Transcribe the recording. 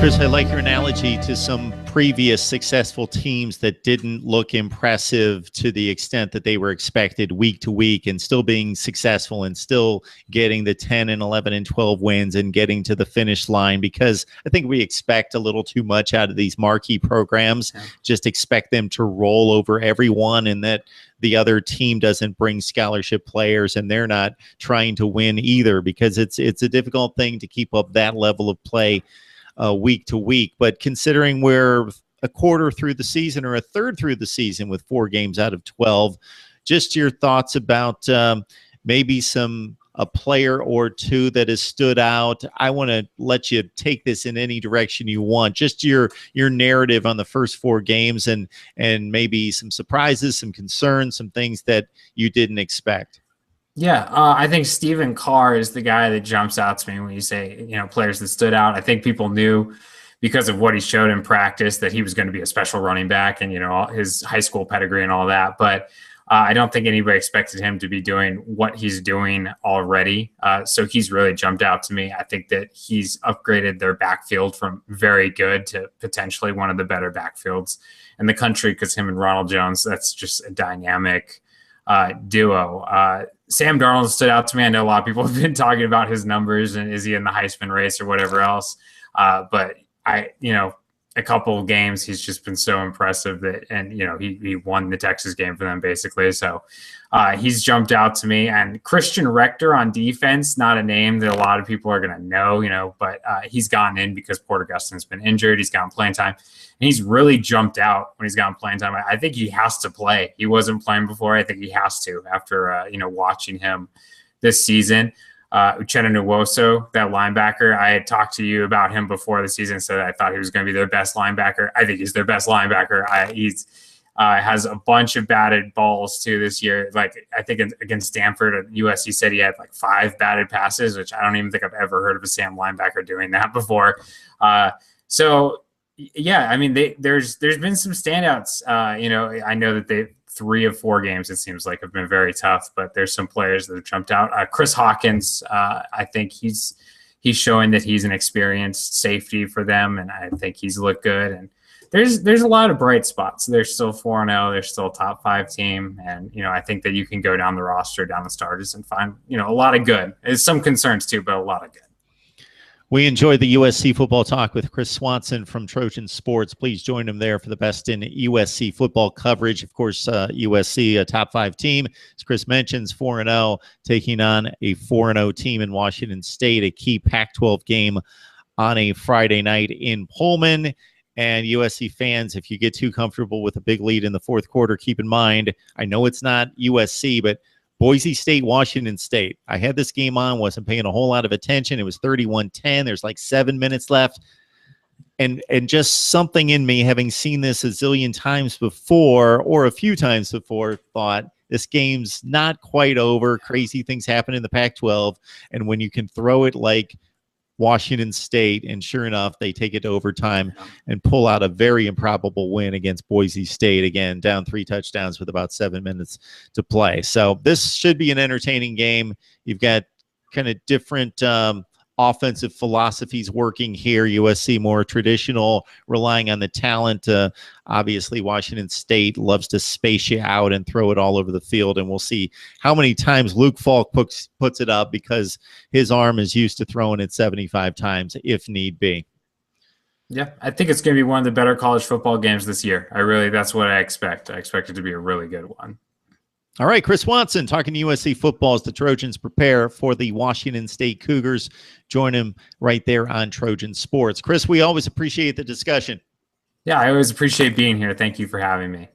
Chris, I like your analogy to some previous successful teams that didn't look impressive to the extent that they were expected week to week, and still being successful and still getting the 10 and 11 and 12 wins and getting to the finish line, because I think we expect a little too much out of these marquee programs. Yeah. Just expect them to roll over everyone, and that the other team doesn't bring scholarship players and they're not trying to win either, because it's a difficult thing to keep up that level of play week to week. But considering we're a quarter through the season or a third through the season with 4 games out of 12, just your thoughts about maybe a player or two that has stood out. I want to let you take this in any direction you want. Just your narrative on the first 4 games, and maybe some surprises, some concerns, some things that you didn't expect. Yeah, I think Stephen Carr is the guy that jumps out to me when you say, players that stood out. I think people knew because of what he showed in practice that he was going to be a special running back, and, all his high school pedigree and all that. But I don't think anybody expected him to be doing what he's doing already. So he's really jumped out to me. I think that he's upgraded their backfield from very good to potentially one of the better backfields in the country, because him and Ronald Jones, that's just a dynamic duo. Sam Darnold stood out to me. I know a lot of people have been talking about his numbers and is he in the Heisman race or whatever else. But a couple of games, he's just been so impressive and he won the Texas game for them basically. So he's jumped out to me. And Christian Rector on defense, not a name that a lot of people are going to know, but he's gotten in because Porter Gustin's been injured. He's gotten playing time, and he's really jumped out when he's gotten playing time. I think he has to play. He wasn't playing before. I think he has to after, watching him this season. Uchenna Nwosu, that linebacker, I had talked to you about him before the season, so I thought he was going to be their best linebacker. I think he's their best linebacker. He's has a bunch of batted balls too this year. Like, I think against Stanford, USC said he had like 5 batted passes, which I don't even think I've ever heard of a Sam linebacker doing that before. So yeah, I mean, there's been some standouts. I know that 3 of 4 games, it seems like, have been very tough, but there's some players that have jumped out. Chris Hawkins, I think he's showing that he's an experienced safety for them, and I think he's looked good. And there's a lot of bright spots. They're still 4-0. They're still a top 5 team, and I think that you can go down the roster, down the starters, and find a lot of good. There's some concerns too, but a lot of good. We enjoyed the USC football talk with Chris Swanson from Trojan Sports. Please join him there for the best in USC football coverage. Of course, USC, a top 5 team, as Chris mentions, 4-0, taking on a 4-0 team in Washington State, a key Pac-12 game on a Friday night in Pullman. And USC fans, if you get too comfortable with a big lead in the fourth quarter, keep in mind, I know it's not USC, but Boise State, Washington State. I had this game on, wasn't paying a whole lot of attention. It was 31-10. There's like 7 minutes left. And just something in me, having seen this a zillion times before, or a few times before, thought this game's not quite over. Crazy things happen in the Pac-12. And when you can throw it like Washington State, and sure enough, they take it to overtime and pull out a very improbable win against Boise State, again, down 3 touchdowns with about 7 minutes to play. So this should be an entertaining game. You've got kind of different offensive philosophies working here. USC more traditional, relying on the talent. Obviously, Washington State loves to space you out and throw it all over the field, and we'll see how many times Luke Falk puts it up, because his arm is used to throwing it 75 times if need be. Yeah, I think it's going to be one of the better college football games this year. That's what I expect. I expect it to be a really good one. All right, Chris Swanson talking USC football as the Trojans prepare for the Washington State Cougars. Join him right there on Trojan Sports. Chris, we always appreciate the discussion. Yeah, I always appreciate being here. Thank you for having me.